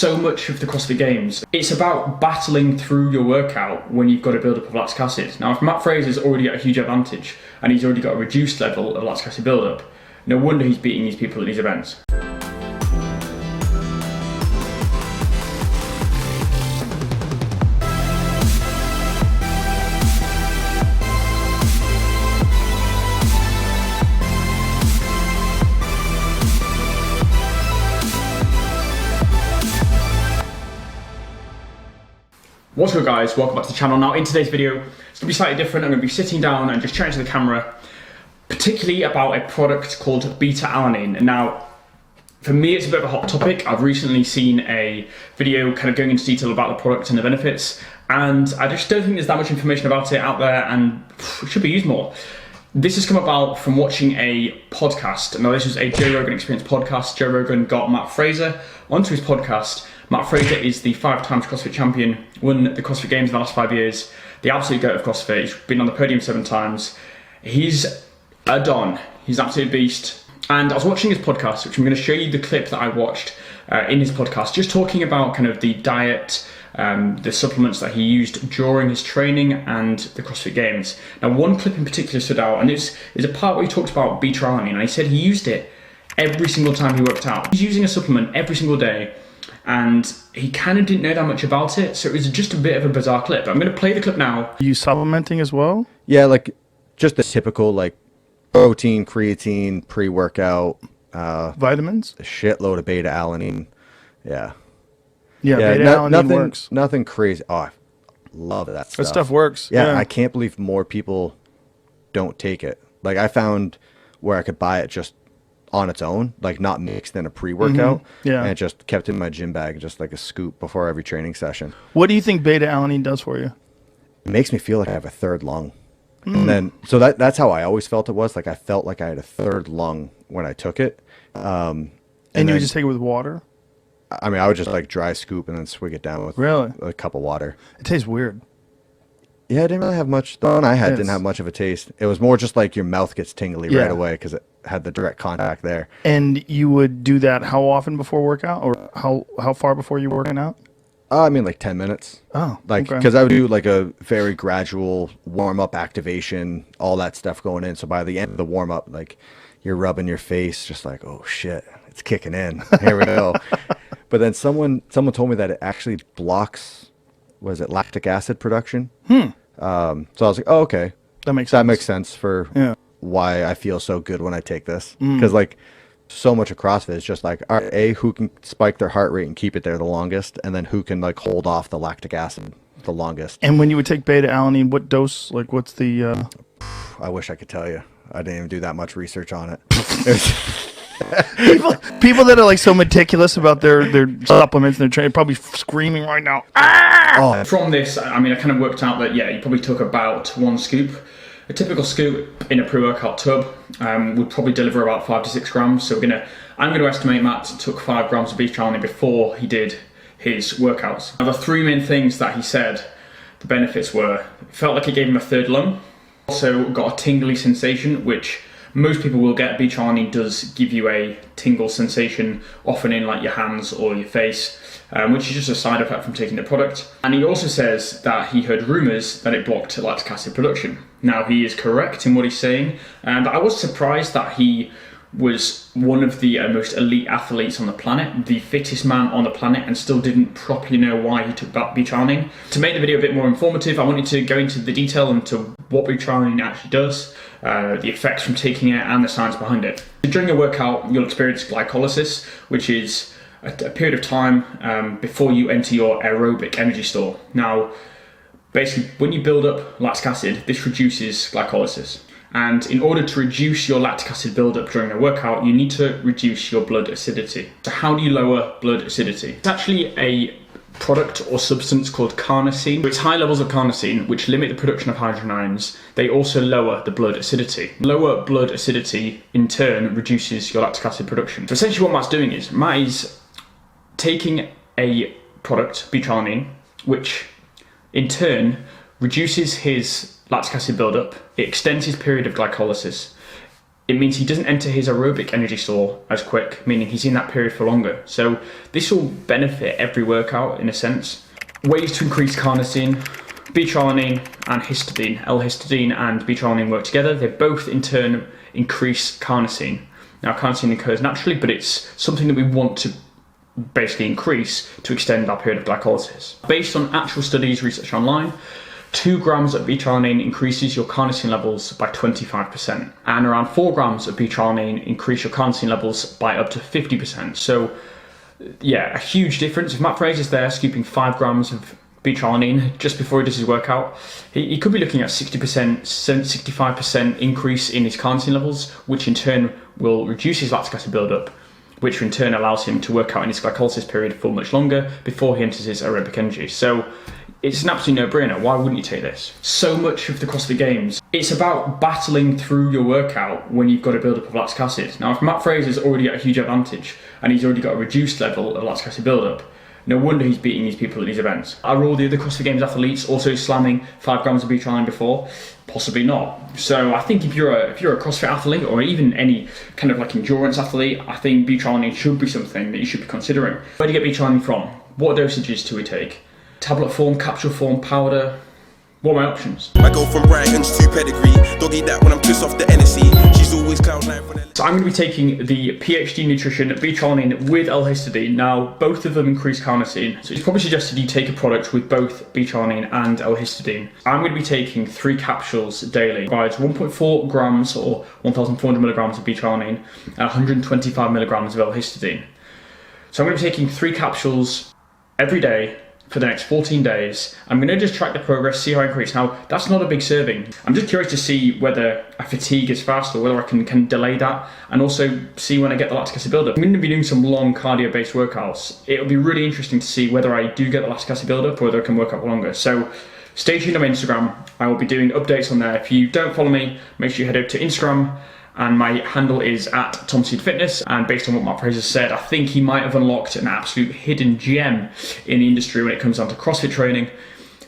so much of the CrossFit Games, it's about battling through your workout when you've got a build-up of lactic acid. Now, if Mat Fraser's already got a huge advantage and he's already got a reduced level of lactic acid build-up, no wonder he's beating these people at these events. What's good, guys? Welcome back to the channel. Now, in today's video, it's going to be slightly different. I'm going to be sitting down and just chatting to the camera, particularly about a product called Beta Alanine. And now, for me, it's a bit of a hot topic. I've recently seen a video kind of going into detail about the product and the benefits, and I just don't think there's that much information about it out there, and it should be used more. This has come about from watching a podcast. Now, this was a Joe Rogan Experience podcast. Joe Rogan got Mat Fraser onto his podcast. Mat Fraser is the 5-time CrossFit champion, won the CrossFit Games in the last 5 years, the absolute goat of CrossFit. He's been on the podium 7 times. He's a don. He's an absolute beast. And I was watching his podcast, which I'm going to show you the clip that I watched in his podcast, just talking about kind of the diet, the supplements that he used during his training and the CrossFit Games. Now, one clip in particular stood out, and it's a part where he talked about Beta Alanine, and he said he used it every single time he worked out. He's using a supplement every single day, and he kind of didn't know that much about it, so it was just a bit of a bizarre clip. I'm going to play the clip now. Are you supplementing as well? Yeah, like just the typical like protein, creatine, pre-workout, vitamins, a shitload of beta alanine. Yeah, beta alanine works. Nothing crazy. Oh, I love that stuff. That stuff works. Yeah, I can't believe more people don't take it. Like, I found where I could buy it just on its own, like not mixed in a pre-workout. Yeah, and it just kept in my gym bag, just like a scoop before every training session. What do you think beta alanine does for you? It makes me feel like I have a third lung. And then, so that's how I always felt it was. Like, I felt like I had a third lung when I took it. And you would just take it with water? I mean, I would just like dry scoop and then swig it down with a cup of water. It tastes weird. Yeah, it didn't really have much. The one I had didn't have much of a taste. It was more just like your mouth gets tingly right away because it had the direct contact there. And you would do that how often before workout, or how far before you were working out? I mean, like 10 minutes. Oh, like, because I would do like a very gradual warm-up activation, all that stuff going in. So by the end of the warm-up, like, you're rubbing your face, just like, oh shit, it's kicking in. Here we go. But then someone told me that it actually blocks, was it lactic acid production? So I was like, oh, okay. That makes sense for why I feel so good when I take this. Because like, so much of CrossFit is just like, all right, who can spike their heart rate and keep it there the longest, and then who can like hold off the lactic acid the longest. And when you would take beta alanine, what dose, like what's the I wish I could tell you. I didn't even do that much research on it. people that are like so meticulous about their supplements and their training probably screaming right now. Oh. From this, I mean, I kind of worked out that you probably took about 1 scoop. A typical scoop in a pre-workout tub would probably deliver about 5 to 6 grams. So I'm going to estimate Matt took 5 grams of Beta Alanine before he did his workouts. Now, the 3 main things that he said the benefits were: it felt like it gave him a third lung. Also got a tingly sensation, which most people will get. Beta Alanine does give you a tingle sensation, often in like your hands or your face, which is just a side effect from taking the product. And he also says that he heard rumours that it blocked lactic acid production. Now, he is correct in what he's saying, and I was surprised that he was one of the most elite athletes on the planet, the fittest man on the planet, and still didn't properly know why he took that Beta Alanine. To make the video a bit more informative, I wanted to go into the detail into what Beta Alanine actually does, the effects from taking it, and the science behind it. During a workout, you'll experience glycolysis, which is a period of time before you enter your aerobic energy store. Now, basically, when you build up lactic acid, this reduces glycolysis. And in order to reduce your lactic acid buildup during a workout, you need to reduce your blood acidity. So how do you lower blood acidity? It's actually a product or substance called carnosine. It's high levels of carnosine, which limit the production of hydrogen ions. They also lower the blood acidity. Lower blood acidity, in turn, reduces your lactic acid production. So essentially what Matt's doing is, Matt is taking a product, Beta Alanine, which in turn reduces his lactic acid buildup. It extends his period of glycolysis. It means he doesn't enter his aerobic energy store as quick, meaning he's in that period for longer. So this will benefit every workout in a sense. Ways to increase carnosine. Beta Alanine and histidine. L-histidine and beta alanine work together. They both in turn increase carnosine. Now carnosine occurs naturally, but it's something that we want to basically increase to extend our period of glycolysis. Based on actual studies, research online, 2 grams of beta alanine increases your carnosine levels by 25%, and around 4 grams of beta alanine increase your carnosine levels by up to 50%. So yeah, a huge difference. If Mat Fraser's there scooping 5 grams of beta alanine just before he does his workout, he could be looking at 60%, 65% increase in his carnosine levels, which in turn will reduce his lactic acid buildup, which in turn allows him to work out in his glycolysis period for much longer before he enters his aerobic energy. So it's an absolute no-brainer. Why wouldn't you take this? So much of the CrossFit Games, it's about battling through your workout when you've got a build-up of lactic acid. Now, if Mat Fraser's already got a huge advantage and he's already got a reduced level of lactic acid build-up, no wonder he's beating these people at these events. Are all the other CrossFit Games athletes also slamming 5 grams of beta alanine before? Possibly not. So I think if you're a CrossFit athlete or even any kind of like endurance athlete, I think beta alanine should be something that you should be considering. Where do you get beta alanine from? What dosages do we take? Tablet form, capsule form, powder? What are my options? I go from Brighton's to pedigree. Doggy that when I'm pissed off the NSC. She's always cloud nine for the... So I'm going to be taking the PhD Nutrition beta alanine with l-histidine. Now, both of them increase carnosine, so it's probably suggested you take a product with both beta alanine and l-histidine. I'm going to be taking 3 capsules daily. It provides 1.4 grams or 1,400 milligrams of beta alanine and 125 milligrams of l-histidine. So I'm going to be taking 3 capsules every day for the next 14 days. I'm going to just track the progress, see how I increase. Now, that's not a big serving. I'm just curious to see whether I fatigue as fast or whether I can delay that, and also see when I get the lactic acid buildup. I'm going to be doing some long cardio-based workouts. It'll be really interesting to see whether I do get the lactic acid buildup or whether I can work out longer. So stay tuned on my Instagram. I will be doing updates on there. If you don't follow me, make sure you head over to Instagram, and my handle is at TomSeedFitness. And based on what Mat Fraser said, I think he might have unlocked an absolute hidden gem in the industry when it comes down to CrossFit training.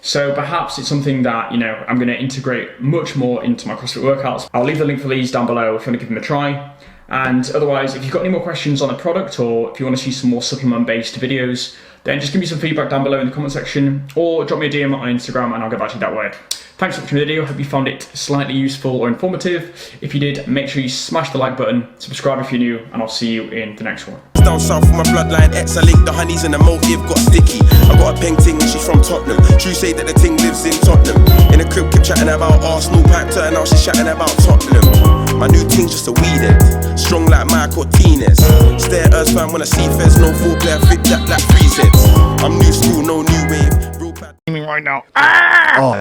So perhaps it's something that, you know, I'm going to integrate much more into my CrossFit workouts. I'll leave the link for these down below if you want to give them a try. And otherwise, if you've got any more questions on the product, or if you want to see some more supplement-based videos, then just give me some feedback down below in the comment section, or drop me a DM on Instagram and I'll get back to you that way. Thanks for watching the video. Hope you found it slightly useful or informative. If you did, make sure you smash the like button, subscribe if you're new, and I'll see you in the next one. Down south from my bloodline, X I link the honeys and the motive got sticky. I got a peng ting, she's from Tottenham. True say that the ting lives in Tottenham. In the crib kept chatting about Arsenal, piped her and now she's chatting about Tottenham. My new ting's just a weeded, strong like Mike Martinez. Stare at us fam when I see feds, no 4-player fit that like 3 sets. I'm new school, no new wave. Real bad Right now. Ah! Oh.